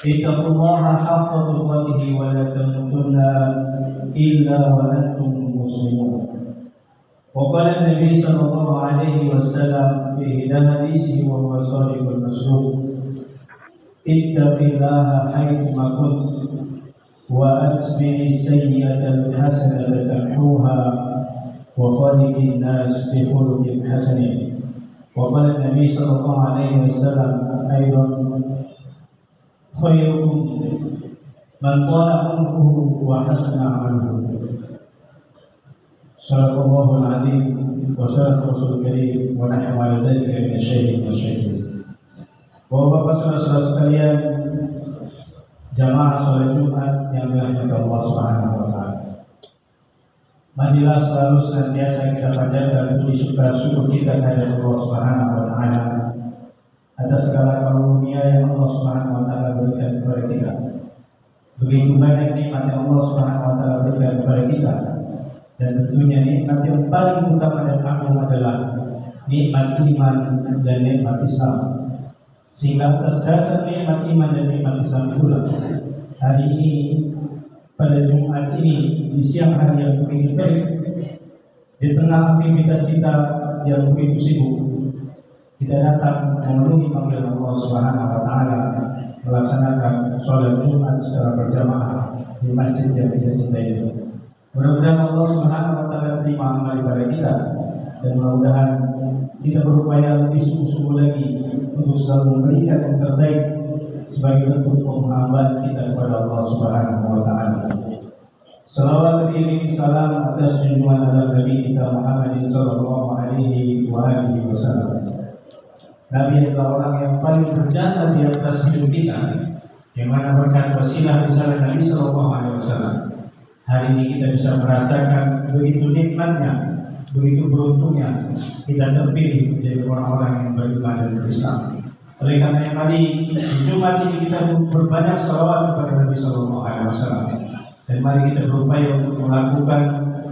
اتقوا الله حق تقاته ولا تموتن إلا وأنتم مسلمون. وقال النبي صلى الله عليه وسلم في حديثه وهو صادق المصدوق: اتق الله حيثما كنت وأتبع السيئة الحسنة تمحوها وخالق الناس بخلق حسن. وقال النبي صلى الله عليه وسلم أيضا: خيركم من طال عمره وحسن عمله. صدق الله العظيم وصدق رسول الكريم ونحن على ذلك من الشهيد والشهيد. Bapak-bapak, saudara-saudara sekalian, jamaah sholat Jumat yang dirahmati Allah Subhanahu wa taala. Marilah selalu senantiasa kita panjatkan puji syukur kita kepada Allah Subhanahu wa taala atas segala karunia yang Allah Subhanahu wa taala berikan kepada kita. Begitu banyak nikmat yang Allah Subhanahu wa taala berikan kepada kita, dan tentunya nikmat yang paling utama dan agung adalah nikmat iman dan nikmat Islam. Sehingga atas dasar nikmat iman dan nikmat Islam itulah hari ini, pada Jumat ini, di siang hari yang begitu baik, di tengah aktivitas kita yang begitu sibuk, kita datang memenuhi panggilan Allah Subhanahu wa taala melaksanakan sholat Jumat secara berjamaah di masjid yang kita cintai ini. Mudah-mudahan Allah Subhanahu wa taala terima amal ibadah kita, dan mudah-mudahan kita berupaya lebih sungguh-sungguh lagi untuk selalu memberikan yang terbaik sebagai bentuk penghambaan kita kepada Allah Subhanahu wa taala. Salawat beriring salam atas junjungan Nabi kita Muhammad sallallahu alaihi wasallam. Nabi adalah orang yang paling berjasa di atas hidup kita, yang mana berkat wasilah risalah Nabi sallallahu alaihi wasallam, hari ini kita bisa merasakan begitu nikmatnya, begitu beruntungnya kita terpilih menjadi orang-orang yang beriman dan berislam. Oleh karena yang tadi di Jumat ini kita berbanyak salawat kepada Nabi sallallahu alaihi wasallam, dan mari kita berupaya untuk melakukan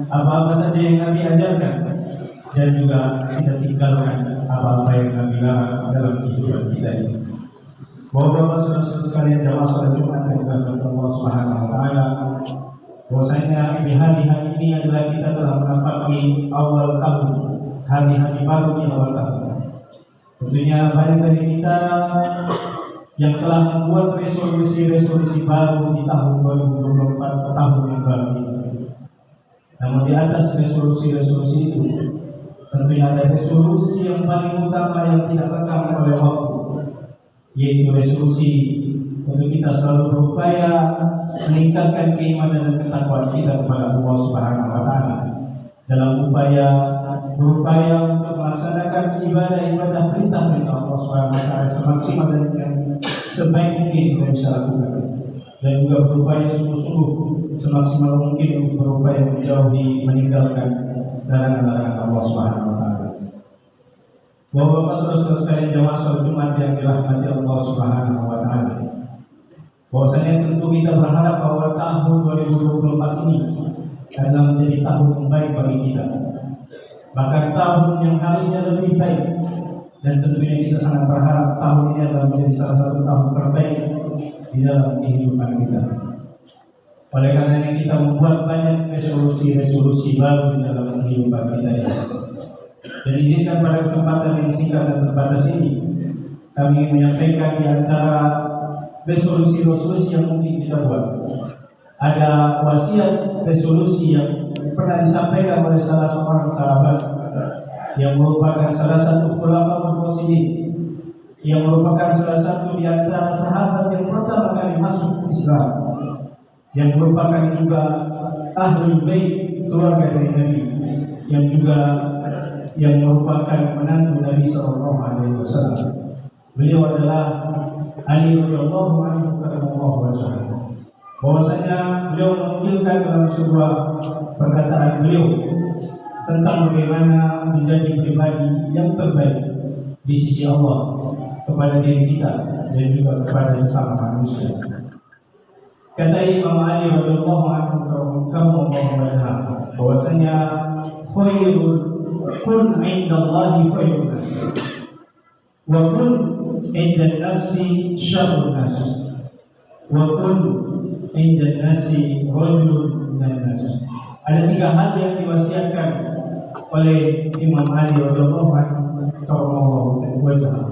apa-apa saja yang Nabi ajarkan, dan juga kita tinggalkan apa-apa yang Nabi larang dalam kehidupan kita ini. Bapak-bapak, saudara-saudara sekalian, jamaah sholat Jumat yang dirahmati Allah Subhanahu wa taala, bahwasanya di hari-hari ini adalah kita telah menapaki awal tahun, hari-hari baru di awal tahun. Tentunya banyak dari kita yang telah membuat resolusi-resolusi baru di tahun 2024, tahun yang baru ini. Namun di atas resolusi-resolusi itu, tentunya ada resolusi yang paling utama yang tidak lekang oleh waktu, yaitu resolusi untuk kita selalu berupaya meningkatkan keimanan dan ketakwaan kita kepada Allah Subhanahu wa taala, dalam berupaya untuk melaksanakan ibadah-ibadah perintah-perintah Allah Subhanahu wa taala semaksimal dan sebaik mungkin kita bisa lakukan, dan juga berupaya sungguh-sungguh semaksimal mungkin untuk berupaya menjauhi, meninggalkan larangan-larangan Allah Subhanahu wa taala. Bapak-bapak, saudara-saudara sekalian, jamaah sholat Jumat yang dirahmati Allah Subhanahu wa taala, bahwasanya tentu kita berharap bahwa tahun 2024 ini adalah menjadi tahun yang baik bagi kita, bahkan tahun yang harusnya lebih baik, dan tentunya kita sangat berharap tahun ini adalah menjadi salah satu tahun terbaik di dalam kehidupan kita. Oleh karena kita membuat banyak resolusi-resolusi baru di dalam kehidupan kita ini. Dan izinkan pada kesempatan yang singkat dan terbatas ini, kami menyampaikan di antara resolusi-resolusi yang mungkin kita buat, ada wasiat resolusi yang pernah disampaikan oleh salah seorang sahabat yang merupakan salah satu khulafaur rasyidin, yang merupakan salah satu di antara sahabat yang pertama kali masuk Islam, yang merupakan juga ahlul bait, keluarga dari Nabi, yang juga yang merupakan menantu Nabi sallallahu alaihi wasallam. Beliau adalah Ali radhiyallahu anhu karramallahu wajhahu. Bahwasanya beliau menukilkan dalam sebuah perkataan beliau tentang bagaimana menjadi pribadi yang terbaik di sisi Allah kepada diri kita dan juga kepada sesama manusia. Kata Imam Ali radhiyallahu anhu karramallahu wajhahu, bahwasanya khairul kun 'indallahi khairun nas wa kun 'indan nafsi syarrun nas. wa kun inda nasi rajulun minan nas. Ada 3 hal yang diwasiatkan oleh Imam Ali radhiyallahu anhu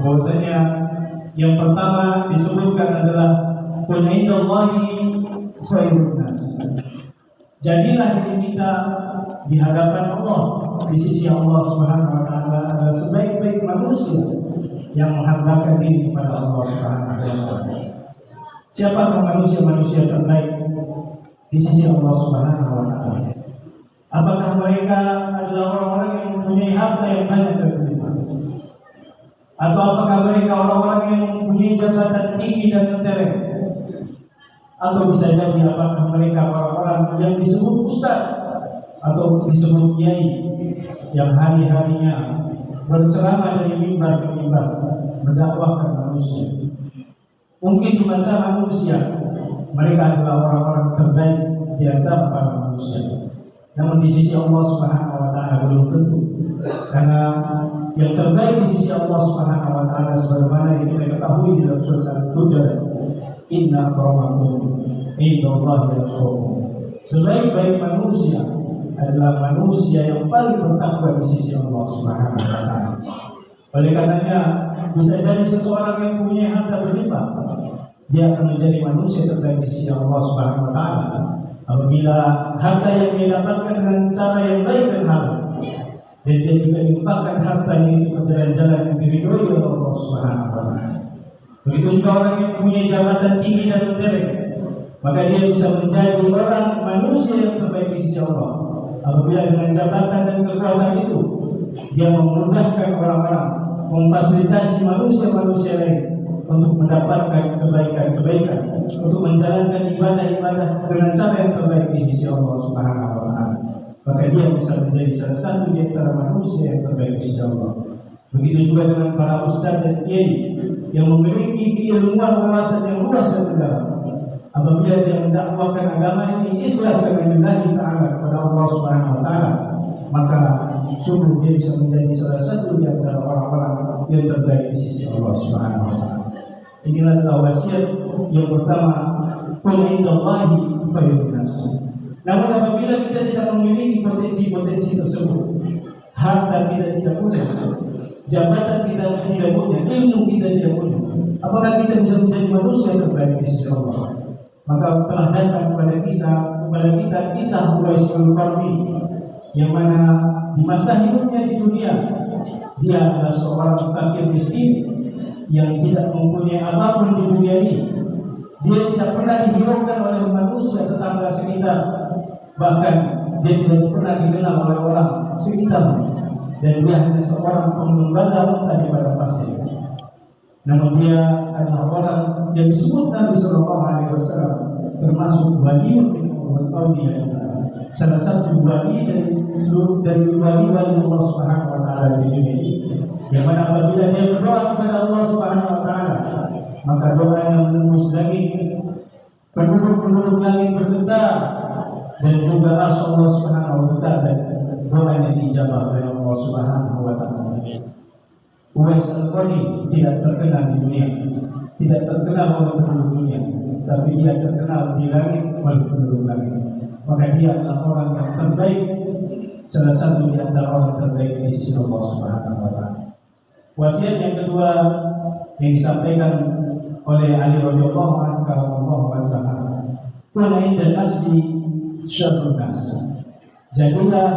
bahwasanya yang pertama disebutkan adalah kun indallahi khairun nas. Jadilah diri kita di hadapan Allah, di sisi Allah Subhanahu wa taala adalah sebaik-baik manusia yang menghambakan diri kepada Allah Subhanahu wa taala. Siapakah manusia-manusia terbaik di sisi Allah Subhanahu wa taala? Apakah mereka adalah orang-orang yang mempunyai harta yang banyak dan berlimpah? Atau apakah mereka orang-orang yang mempunyai jabatan tinggi dan mentereng? Atau bisa jadi apakah mereka orang-orang yang disebut ustaz atau disebut kiai yang hari-harinya berceramah dari mimbar ke mimbar mendakwahkan manusia? Mungkin di mata manusia mereka adalah orang-orang terbaik di antara para manusia. Namun di sisi Allah Subhanahu wa taala belum tentu. Karena yang terbaik di sisi Allah Subhanahu wa taala sebagaimana yang kita ketahui di dalam surat Al-Hujurat, inna akramakum indallahi atqakum. Sebaik-baik manusia adalah manusia yang paling bertakwa di sisi Allah Subhanahu wa taala. Oleh karenanya bisa jadi seseorang yang punya harta berlimpah, dia akan menjadi manusia terbaik di sisi Allah Subhanahu wa taala apabila harta yang dia dapatkan dengan cara yang baik dan halal, dan dia juga infakkan hartanya itu ke jalan-jalan yang diridhoi oleh Allah Subhanahu wa taala. Begitu juga orang yang punya jabatan tinggi dan mentereng, maka dia bisa menjadi orang manusia yang terbaik di sisi Allah apabila dengan jabatan dan kekuasaan itu dia memudahkan orang-orang, memfasilitasi manusia-manusia lain untuk mendapatkan kebaikan-kebaikan, untuk menjalankan ibadah-ibadah dengan cara yang terbaik di sisi Allah Subhanahu wa taala. Maka dia bisa menjadi salah satu di antara manusia yang terbaik di sisi Allah. Begitu juga dengan para ustaz dan kiai yang memiliki keilmuan wawasan yang luas dan mendalam. Apabila dia mendakwahkan agama ini ikhlas karena taala kepada Allah Subhanahu wa taala, maka sungguh dia bisa menjadi salah satu di antara orang-orang yang terbaik di sisi Allah Subhanahu wa taala. Inilah adalah wasiat yang pertama, qul indallahi khairun nas. Namun apabila kita tidak memiliki potensi-potensi tersebut, harta kita tidak punya, jabatan kita tidak punya, ilmu kita tidak punya, apakah kita bisa menjadi manusia terbaik di sisi Allah? Maka telah datang kepada kita kisah Uwais bin Qarni, yang mana di masa hidupnya di dunia dia adalah seorang fakir miskin yang tidak mempunyai apapun di dunia ini. Dia tidak pernah dihiraukan oleh manusia tetangga sekitar, bahkan dia tidak pernah dikenal oleh orang sekitar, dan dia hanya seorang pengembala unta di padang pasir. Namun dia adalah orang yang disebut Nabi Sallallahu Alaihi Wasallam termasuk wali min awliya, salah satu wali dari wali-wali Allah Subhanahu wa taala di dunia ini, yang mana apabila dia berdoa kepada Allah Subhanahu wa taala, maka doanya menembus langit, penduduk-penduduk langit bergetar, dan juga arsy Allah Subhanahu wa taala, dan doanya dijabah oleh Allah Subhanahu wa taala. Uwais al-Qarni tidak terkenal di dunia, tidak terkenal oleh penduduk dunia, tapi dia terkenal di langit oleh penduduk langit. Maka dia adalah orang yang terbaik, salah satu di antara orang terbaik di sisi Allah Subhanahu wa taala. Wasiat yang kedua yang disampaikan oleh Ali radhiyallahu anhu karamallahu wajhahu, "Qul inda nafsi syarrun nas." Jadilah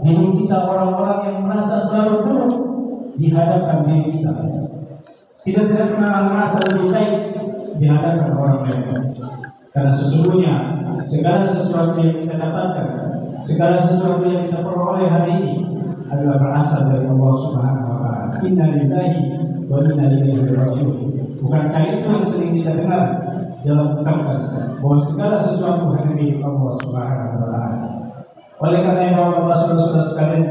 diri kita orang-orang yang merasa selalu buruk di hadapan diri kita. Kita tidak pernah merasa lebih baik di hadapan orang lain. Karena sesungguhnya segala sesuatu yang kita dapatkan, segala sesuatu yang kita peroleh hari ini adalah berasal dari Allah Subhanahu wa taala. Inna lillahi wa inna ilaihi raji'un. Bukankah itu yang sering kita dengar dalam ungkapan bahwa segala sesuatu hanya milik Allah Subhanahu wa taala. Oleh karena itu Bapak saudara sekalian,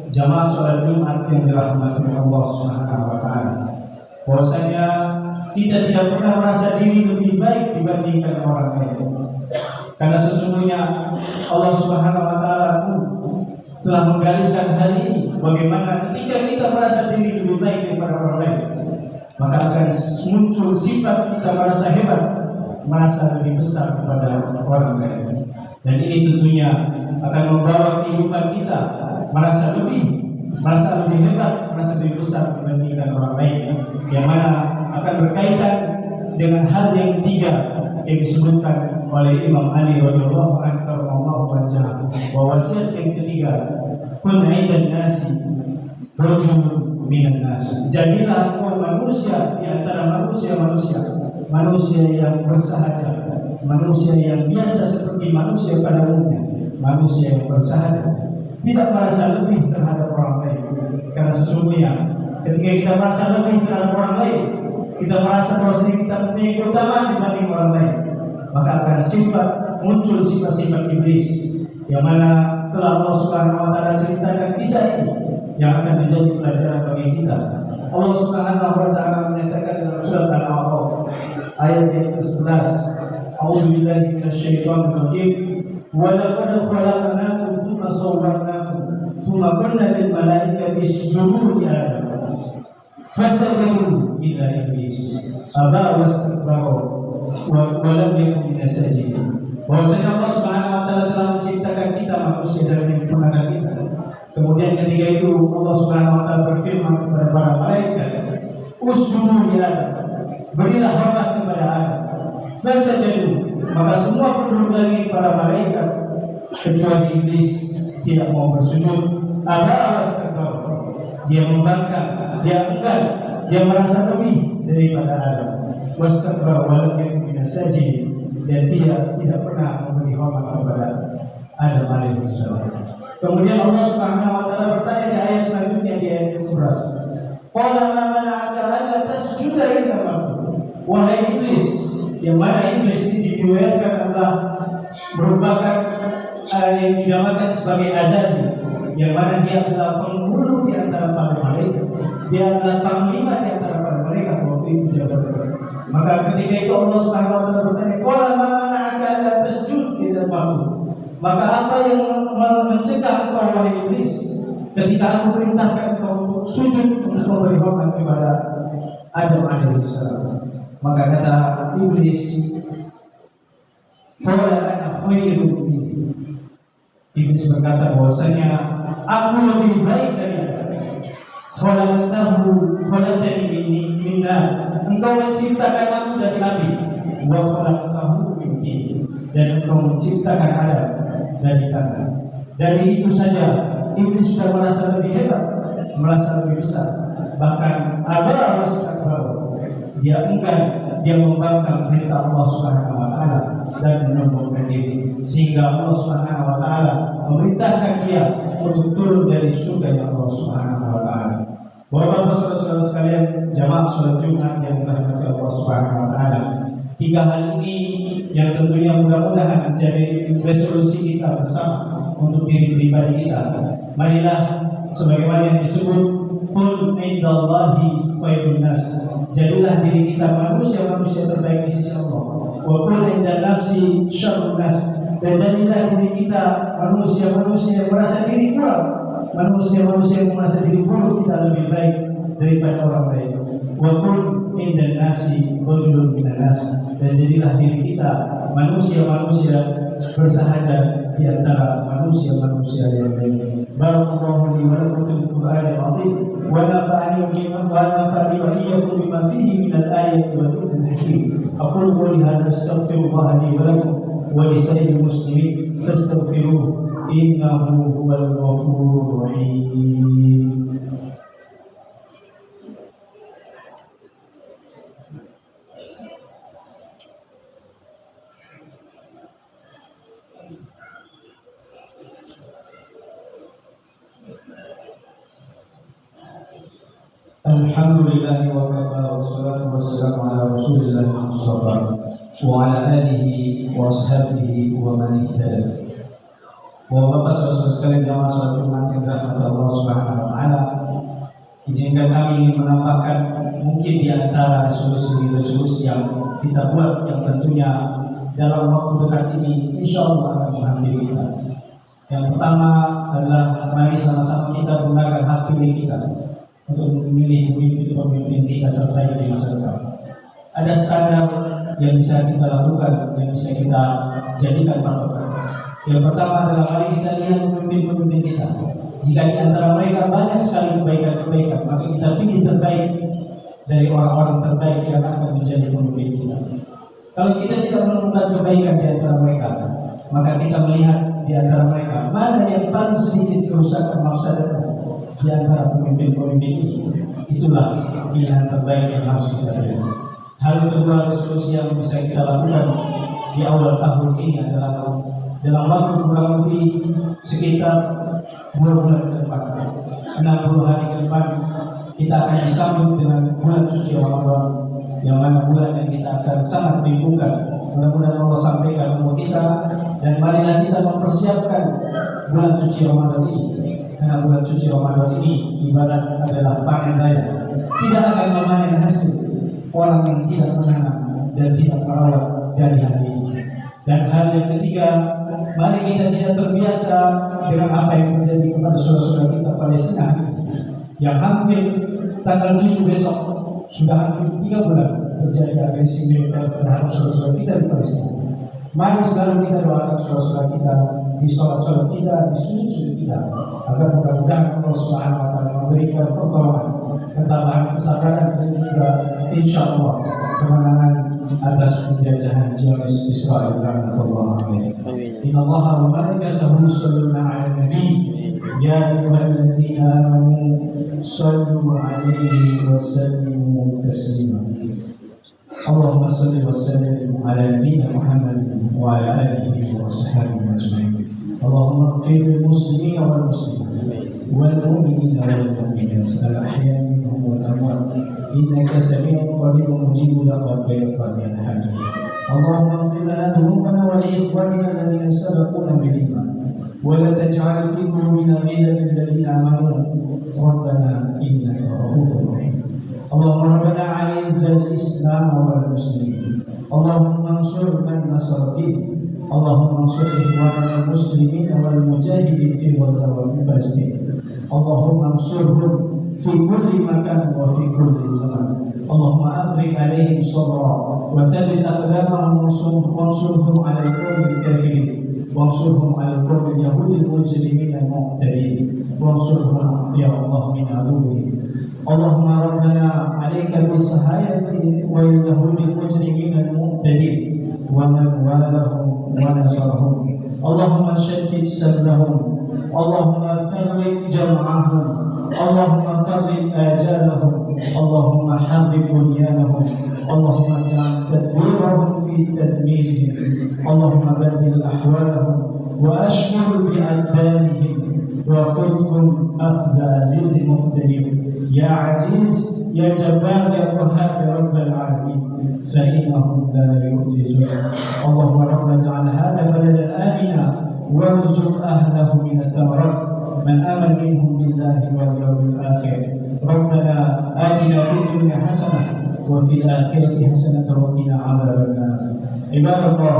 jamaah salat Jumat yang dirahmati Allah Subhanahu wa taala, bahwasanya kita tidak pernah merasa diri lebih baik dibandingkan orang lain. Karena sesungguhnya Allah Subhanahu wa taala telah menggariskan hal ini, bagaimana ketika kita merasa diri lebih baik daripada orang lain, maka akan muncul sifat kita merasa hebat, merasa lebih besar kepada orang lain. Dan ini tentunya akan membawa kehidupan kita merasa lebih hebat, merasa lebih besar dibandingkan orang lain, yang mana akan berkaitan dengan hal yang ketiga yang disebutkan oleh Imam Ali radhiyallahu anhu wajah, bahwa wasiat yang ketiga, kun aidan nasi rajul minan nas, jadilah engkau manusia di antara manusia yang bersahaja, manusia yang biasa seperti manusia pada umumnya, manusia yang bersahaja, tidak merasa lebih terhadap orang lain. Karena sesungguhnya ketika kita merasa lebih terhadap orang lain, kita merasa bahwa kita mempunyai keutamaan dibanding orang lain, maka akan muncul sifat-sifat iblis, yang mana telah Allah Subhanahu wa taala ceritakan kisah ini yang akan menjadi pelajaran bagi kita. Allah Subhanahu wa taala menyatakan dalam surat Al-A'raf ayat yang ke-11, A'udzu billahi minasyaitonir rajim, wa laqad khalaqnakum tsumma sawwarnakum tsumma qulna lil malaikati isjudu li Adam fasajadu illa iblis aba wastakbara wa lam yakun minas sajidin. Bahwasanya Allah Subhanahu wa taala telah menciptakan kita manusia dan menyempurnakan kita. Kemudian ketika itu Allah Subhanahu wa taala berfirman kepada para malaikat, "Usjudu li Adam." Berilah hormat kepada Adam. Fasajadu, maka semua penduduk langit para malaikat kecuali iblis tidak mau bersujud. Aba wastakbara. Dia membangkang, dia enggan, dia merasa lebih daripada Adam. Wastakbara wa lam yakun minas sajidin. Dan tidak pernah memberi hormat kepada Adam alaihissalam. Kemudian Allah Subhanahu wa taala bertanya di ayat selanjutnya, di ayat 11. Qala ma mana'aka alla tasjuda illa wahai iblis, yang mana iblis ini diriwayatkan adalah merupakan yang dinamakan sebagai azazi, yang mana dia adalah penghulu di antara para malaikat, dia adalah panglima di antara para malaikat waktu itu jabatan. Maka ketika itu Allah Subhanahu wa taala bertanya, "Qala ma mana'aka alla tasjud ila maka apa yang mencegah engkau wahai iblis ketika aku perintahkan engkau untuk sujud, untuk memberi hormat kepada Adam alaihissalam? Maka kata iblis, "Qala ana khairun minhu." Iblis berkata bahwasanya aku lebih baik dari Adam. Khalaqtani min nar. Engkau menciptakan aku dari api. Wa khalaqtahu min tin. Dan engkau menciptakan Adam dari tanah. Dari itu saja iblis sudah merasa lebih hebat, merasa lebih besar. Bahkan aba wastakbara, dia enggan, dia membangkang perintah Allah Subhanahu wa taala dan menyombongkan diri, sehingga Allah Subhanahu wa taala memerintahkan dia untuk turun dari surga Allah Subhanahu wa taala. Bapak-bapak, saudara-saudara sekalian, jamaah salat Jumat yang dirahmati Allah Subhanahu wa taala, tiga hal ini yang tentunya mudah-mudahan menjadi resolusi kita bersama untuk diri pribadi kita. Marilah sebagaimana yang disebut, qul indallahi khairun nas, jadilah diri kita manusia-manusia terbaik di sisi Allah. Wa qul indan nafsi syarrun nas, dan jadilah diri kita manusia-manusia yang merasa diri kurang, manusia-manusia yang merasa diri buruk, kita lebih baik daripada orang lain. Wa qul indan nasi rajulun minan nas, dan jadilah diri kita manusia-manusia bersahaja di antara manusia-manusia yang lain. Barakallahu li wa lakum fil Qur'anil 'azim wa nafa'ani wa iyyakum bima fihi min al-ayati wa dhikril hakim. Aqulu qawli hadha astaghfirullah li wa lakum wa li sa'iril muslimin fastaghfiruhu innahu huwal ghafurur rahim. Alhamdulillah wa kafa, wassalatu wassalamu ala Rasulillah Mustafa wa ala alihi wa ashabihi wa man ihtada. Bapak-bapak, saudara-saudara sekalian, jamaah salat Jumat yang dirahmati Allah Subhanahu wa taala, izinkan kami menambahkan mungkin di antara resolusi-resolusi yang kita buat, yang tentunya dalam waktu dekat ini insyaallah akan menghampiri kita. Yang pertama adalah mari sama-sama kita gunakan hak pilih kita untuk memilih pemimpin kita terbaik di masa depan. Ada standar yang bisa kita lakukan, yang bisa kita jadikan patokan. Yang pertama adalah mari kita lihat pemimpin-pemimpin kita. Jika di antara mereka banyak sekali kebaikan-kebaikan, maka kita pilih terbaik dari orang-orang terbaik yang akan menjadi pemimpin kita. Kalau kita tidak menemukan kebaikan di antara mereka, maka kita melihat di antara mereka mana yang paling sedikit kerusakan mafsadatnya di antara pemimpin-pemimpin ini. Itulah pilihan terbaik yang harus kita pilih. Hal kedua, resolusi yang bisa kita lakukan di awal tahun ini adalah dalam waktu kurang lebih sekitar 2 bulan ke depan, 60 hari ke depan, kita akan disambut dengan bulan suci Ramadan, yang mana bulan yang kita akan sangat rindukan. Mudah-mudahan Allah sampaikan umur kita, dan marilah kita mempersiapkan bulan suci Ramadan ini. Karena bulan suci Ramadan ini ibarat adalah panen raya, tidak akan memanen hasil orang yang tidak menanam dan tidak merawat dari hari ini. Dan hal yang ketiga, mari kita tidak terbiasa dengan apa yang terjadi kepada saudara-saudara kita Palestina yang hampir tanggal 7 besok sudah hampir 3 bulan terjadi agresi militer terhadap saudara-saudara kita di Palestina. Mari selalu kita doakan saudara-saudara kita di sholat-sholat kita, di sujud-sujud kita, agar mudah-mudahan Allah Subhanahu wa Ta'ala memberikan pertolongan, ketambahan kesabaran, dan juga insya Allah kemenangan atas penjajahan Zionis Israel. Amin. Inna Allah wa malaikatahu yusholluna 'alan nabi ya ayyuhalladzina amanu shallu 'alaihi wa sallimu taslima. Allahumma shalli wa sallim 'ala nabiyyina Muhammadin wa 'ala alihi wa sahbihi ajma'in. Allahumma ighfir lil muslimina wal muslimat wal mu'minina wal mu'minat al-ahya'i minhum wal amwat innaka sami'un qaribun mujibud da'wat ya hajj. Allahumma ighfir lana dhunubana wa li ikhwanina alladhina sabaquna bil iman wa la taj'al fi qulubina ghillan lil ladzina amanu rabbana innaka ra'ufur rahim. Allahumma rabbana 'a'izzal islam wal muslimin. Allahumma ansur man nasara din. Allahumma ansur ikhwanana al-muslimin wal mujahidin fi Gaza wa fi Palestin. Allahumma ansurhum fi kulli makan wa fi kulli zaman. Allahumma afriq alaihim sabra wa thabbit aqdamahum wansurhum 'ala al-qawmi al-kafirin wansurhum 'ala al-qawmi al-yahudi al-mujrimin al-mu'tadin wansurhum ya Allah min aduwwihim. Allahumma rabbana 'alaika bis-sahayati wa al-yahudi al-mujrimin al-mu'tadin wa man walahum ونصرهم. اللهم شتت سلهم، اللهم فرق جمعهم، اللهم قرب آجالهم، اللهم حرك بنيانهم، اللهم اجعل تدبيرهم في تدميرهم، اللهم بدل أحوالهم وأشمل بألبانهم وخذهم أخذ عزيز مقتدر. يا عزيز يا جبار يا قهار يا رب العالمين، فإنهم لا يعجزون. اللهم ربنا اجعل هذا بلدا آمنا وارزق أهله من الثمرات من آمن منهم بالله واليوم الآخر. ربنا آتنا في الدنيا حسنة وفي الآخرة حسنة وقنا عذاب النار. عباد الله،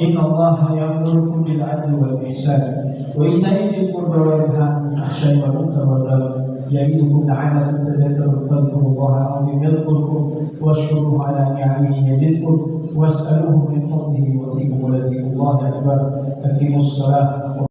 إن الله يأمركم بالعدل والإحسان وإيتاء ذي القربى وينهى عن الفحشاء والمنكر والبغي يعظكم لعلكم تذكرون. فاذكروا الله العظيم يذكركم واشكروه على نعمه يزدكم واسألوه من فضله يؤتكم ولذكر الله أكبر. أقيموا الصلاة.